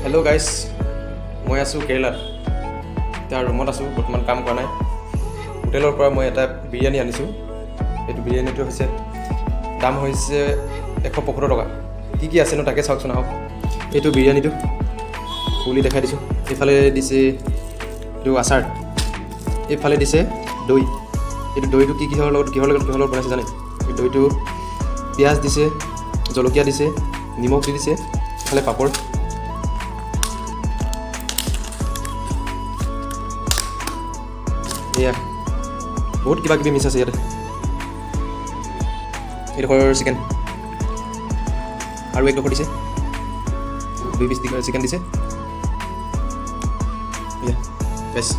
Hello' guys, মই আছোঁ কেৰেলাত। এতিয়া ৰুমত আছোঁ, বৰ্তমান কাম কৰা নাই। হোটেলৰ পৰা মই এটা বিৰিয়ানী আনিছোঁ। এইটো বিৰিয়ানীটো হৈছে দাম হৈছে 175 টকা। কি কি আছেনো তাকে চাওকচোন আহক। এইটো বিৰিয়ানীটো খুলি দেখাই দিছোঁ। এইফালে দিছে এইটো আচাৰ, এইফালে দিছে দৈ। এইটো দৈটো কিহৰ লগত বনাইছে জানে? এই দৈটো পিঁয়াজ দিছে, জলকীয়া দিছে, নিমখ দি দিছে, এইফালে পাপৰ। এয়া বহুত কিবা কিবি মিছ আছে ইয়াতে। এইডোখৰ চিকেন আৰু একডোখৰ দিছে, 2 পিচ চিকেন দিছে। এয়া বেছ।